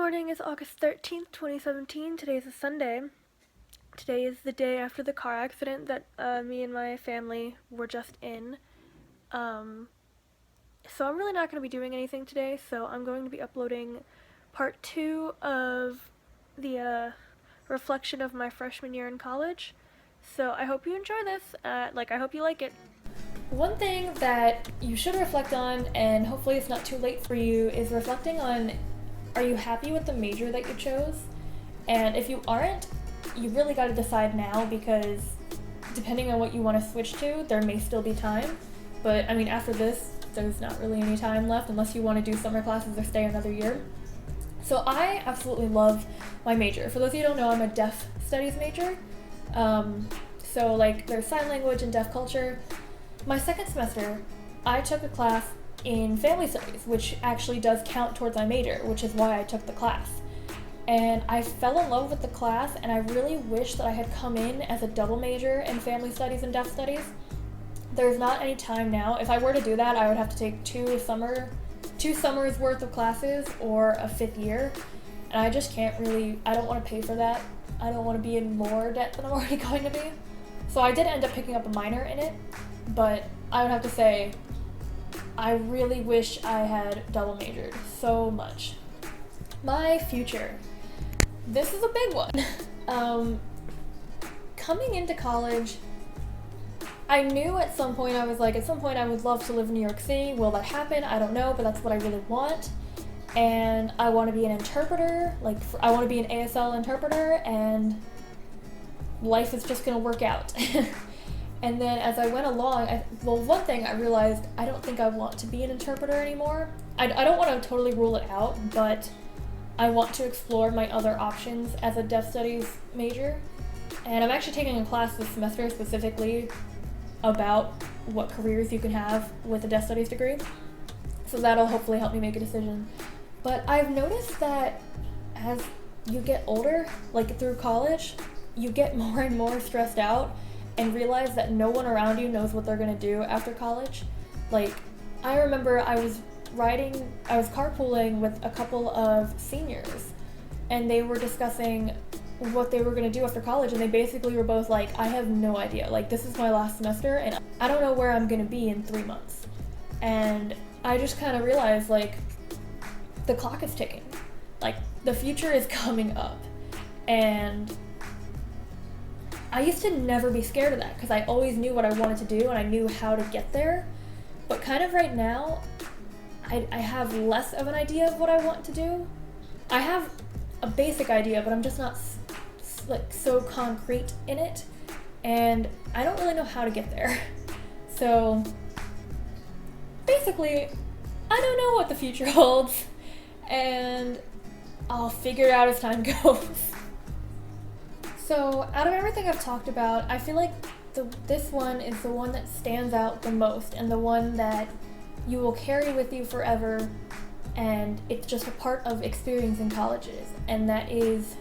morning is August 13th, 2017. Today is a Sunday. Today is the day after the car accident that me and my family were just in. Um, so I'm really not going to be doing anything today, so I'm going to be uploading part 2 of the reflection of my freshman year in college. So I hope you enjoy this. I hope you like it. One thing that you should reflect on, and hopefully it's not too late for you, is reflecting on, are you happy with the major that you chose? And if you aren't, you really got to decide now, because depending on what you want to switch to, there may still be time. But I mean, after this, there's not really any time left unless you want to do summer classes or stay another year. So I absolutely love my major. For those of you who don't know, I'm a deaf studies major. There's sign language and deaf culture. My second semester, I took a class in family studies, which actually does count towards my major, which is why I took the class. And I fell in love with the class, and I really wish that I had come in as a double major in family studies and deaf studies. There's not any time now. If I were to do that, I would have to take two summers worth of classes or a fifth year. And I just can't really, I don't want to pay for that. I don't want to be in more debt than I'm already going to be. So I did end up picking up a minor in it, but I would have to say, I really wish I had double majored so much. My future. This is a big one. Coming into college, I knew at some point I would love to live in New York City. Will that happen? I don't know, but that's what I really want. And I want to be an interpreter, I want to be an ASL interpreter, and life is just going to work out. And then as I went along, one thing I realized, I don't think I want to be an interpreter anymore. I don't want to totally rule it out, but I want to explore my other options as a deaf studies major. And I'm actually taking a class this semester specifically about what careers you can have with a deaf studies degree. So that'll hopefully help me make a decision. But I've noticed that as you get older, through college, you get more and more stressed out and realize that no one around you knows what they're going to do after college. I remember I was carpooling with a couple of seniors, and they were discussing what they were going to do after college, and they basically were both like, I have no idea. This is my last semester, and I don't know where I'm going to be in 3 months. And I just kind of realized, the clock is ticking. The future is coming up. And I used to never be scared of that, because I always knew what I wanted to do, and I knew how to get there. But kind of right now, I have less of an idea of what I want to do. I have a basic idea, but I'm just not so concrete in it, and I don't really know how to get there. So basically, I don't know what the future holds, and I'll figure it out as time goes. So out of everything I've talked about, I feel like this one is the one that stands out the most, and the one that you will carry with you forever, and it's just a part of experiencing colleges, and that is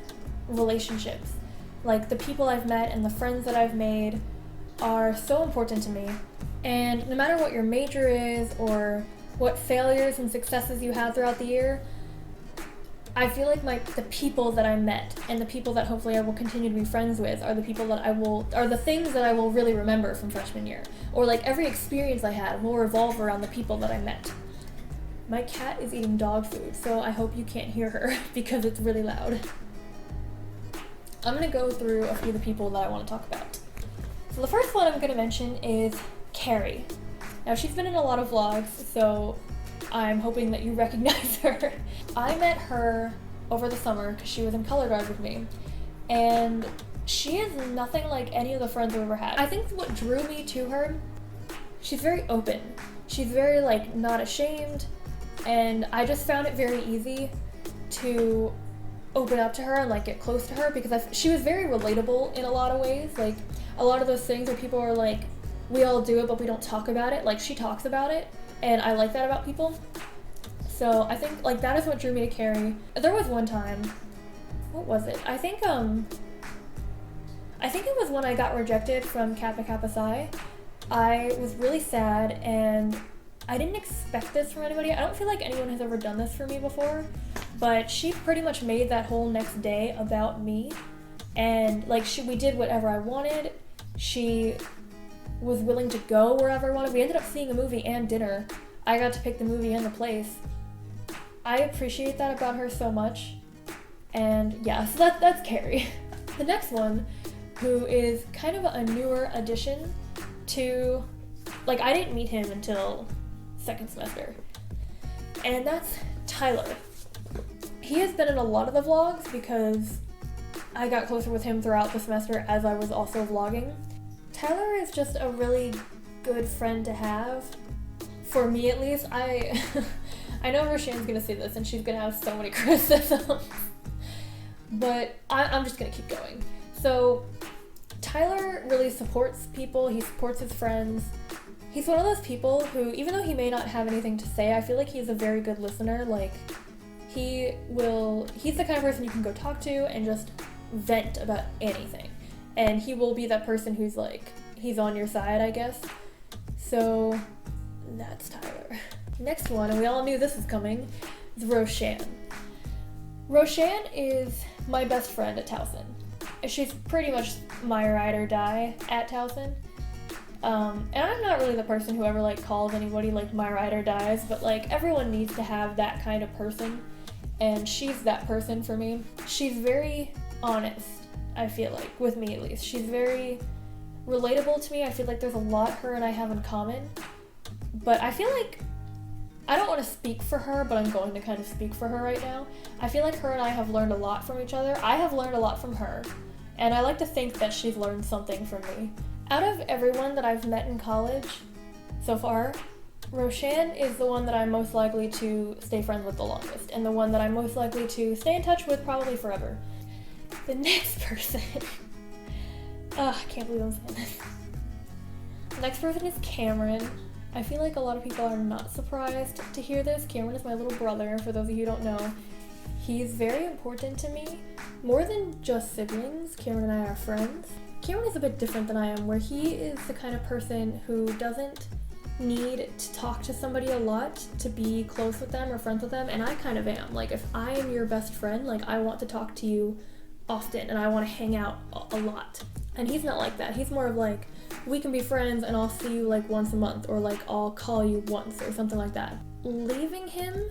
relationships. The people I've met and the friends that I've made are so important to me. And no matter what your major is or what failures and successes you had throughout the year, I feel like the people that I met and the people that hopefully I will continue to be friends with are the people that are the things that I will really remember from freshman year. Or every experience I had will revolve around the people that I met. My cat is eating dog food, so I hope you can't hear her because it's really loud. I'm going to go through a few of the people that I want to talk about. So the first one I'm going to mention is Carrie. Now, she's been in a lot of vlogs, so I'm hoping that you recognize her. I met her over the summer because she was in color guard with me, and she is nothing like any of the friends I've ever had. I think what drew me to her, she's very open. She's very not ashamed, and I just found it very easy to open up to her and get close to her, because she was very relatable in a lot of ways. A lot of those things where people are we all do it but we don't talk about it, she talks about it, and I like that about people. So I think that is what drew me to Carrie. There was one time, what was it? I think it was when I got rejected from Kappa Kappa Psi. I was really sad, and I didn't expect this from anybody. I don't feel like anyone has ever done this for me before, but she pretty much made that whole next day about me, and like we did whatever I wanted. She was willing to go wherever I wanted. We ended up seeing a movie and dinner. I got to pick the movie and the place. I appreciate that about her so much. And yeah, so that's Carrie. The next one, who is kind of a newer addition to, like, I didn't meet him until second semester. And that's Tyler. He has been in a lot of the vlogs because I got closer with him throughout the semester as I was also vlogging. Tyler is just a really good friend to have. For me, at least. I know Rochelle's gonna see this and she's gonna have so many criticisms. But I'm just gonna keep going. So, Tyler really supports people, he supports his friends. He's one of those people who, even though he may not have anything to say, I feel like he's a very good listener. Like, he's the kind of person you can go talk to and just vent about anything. And he will be that person who's like, he's on your side, I guess. So, that's Tyler. Next one, and we all knew this was coming, is Rochelle. Rochelle is my best friend at Towson. She's pretty much my ride or die at Towson. And I'm not really the person who ever like calls anybody like my ride or dies, but like everyone needs to have that kind of person, and she's that person for me. She's very honest, I feel like, with me at least. She's very relatable to me. I feel like there's a lot her and I have in common, but I feel like I don't want to speak for her, but I'm going to kind of speak for her right now. I feel like her and I have learned a lot from each other. I have learned a lot from her, and I like to think that she's learned something from me. Out of everyone that I've met in college so far, Rochelle is the one that I'm most likely to stay friends with the longest, and the one that I'm most likely to stay in touch with probably forever. The next person, I can't believe I'm saying this. The next person is Cameron. I feel like a lot of people are not surprised to hear this. Cameron is my little brother, for those of you who don't know. He's very important to me. More than just siblings, Cameron and I are friends. Cameron is a bit different than I am, where he is the kind of person who doesn't need to talk to somebody a lot to be close with them or friends with them, and I kind of am. Like, if I am your best friend, like, I want to talk to you often, and I want to hang out a lot. And he's not like that. He's more of like, we can be friends and I'll see you like once a month, or like I'll call you once or something like that. Leaving him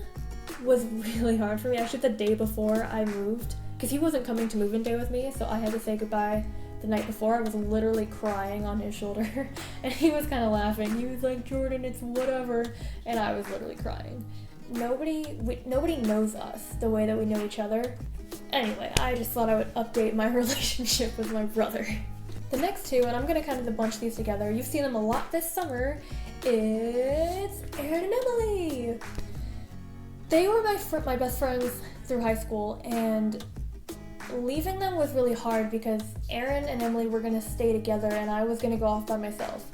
was really hard for me. Actually, the day before I moved, because he wasn't coming to move-in day with me, so I had to say goodbye the night before. I was literally crying on his shoulder, and he was kind of laughing. He was like, Jordan, it's whatever, and I was literally crying. Nobody knows us the way that we know each other. Anyway, I just thought I would update my relationship with my brother. The next two, and I'm going to kind of bunch these together, you've seen them a lot this summer, it's Aaron and Emily. They were my best friends through high school, and leaving them was really hard because Aaron and Emily were going to stay together and I was going to go off by myself.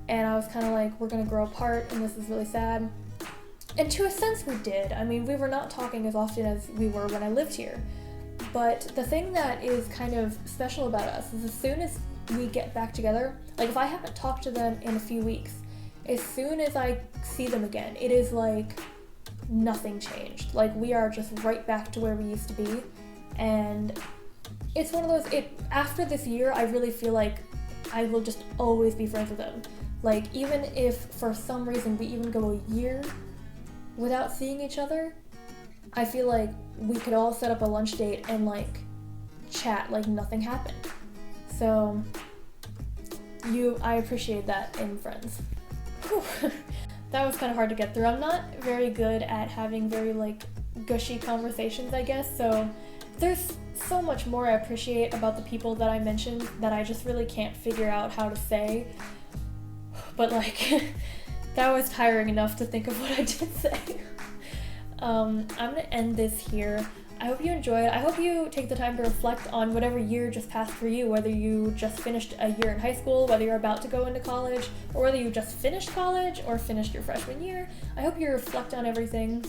And I was kind of like, we're going to grow apart and this is really sad. And to a sense we did. I mean, we were not talking as often as we were when I lived here. But the thing that is kind of special about us is as soon as we get back together, like if I haven't talked to them in a few weeks, as soon as I see them again, it is like nothing changed. Like we are just right back to where we used to be. And it's one of those, after this year, I really feel like I will just always be friends with them. Like even if for some reason we even go a year without seeing each other, I feel like we could all set up a lunch date and like chat like nothing happened. So I appreciate that in friends. Whew. That was kind of hard to get through. I'm not very good at having very like gushy conversations, I guess, so there's so much more I appreciate about the people that I mentioned that I just really can't figure out how to say. But like, that was tiring enough to think of what I did say. I'm gonna end this here. I hope you enjoyed. I hope you take the time to reflect on whatever year just passed for you, whether you just finished a year in high school, whether you're about to go into college, or whether you just finished college or finished your freshman year. I hope you reflect on everything.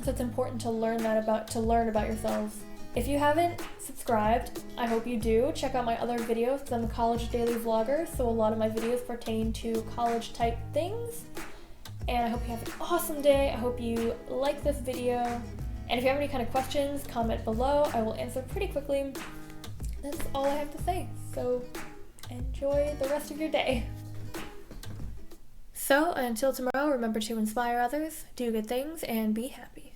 So it's important to learn about yourselves. If you haven't subscribed, I hope you do. Check out my other videos because I'm a college daily vlogger, so a lot of my videos pertain to college type things. and I hope you have an awesome day. I hope you like this video, and if you have any kind of questions, comment below. I will answer pretty quickly. That's all I have to say, so enjoy the rest of your day. So until tomorrow, remember to inspire others, do good things, and be happy.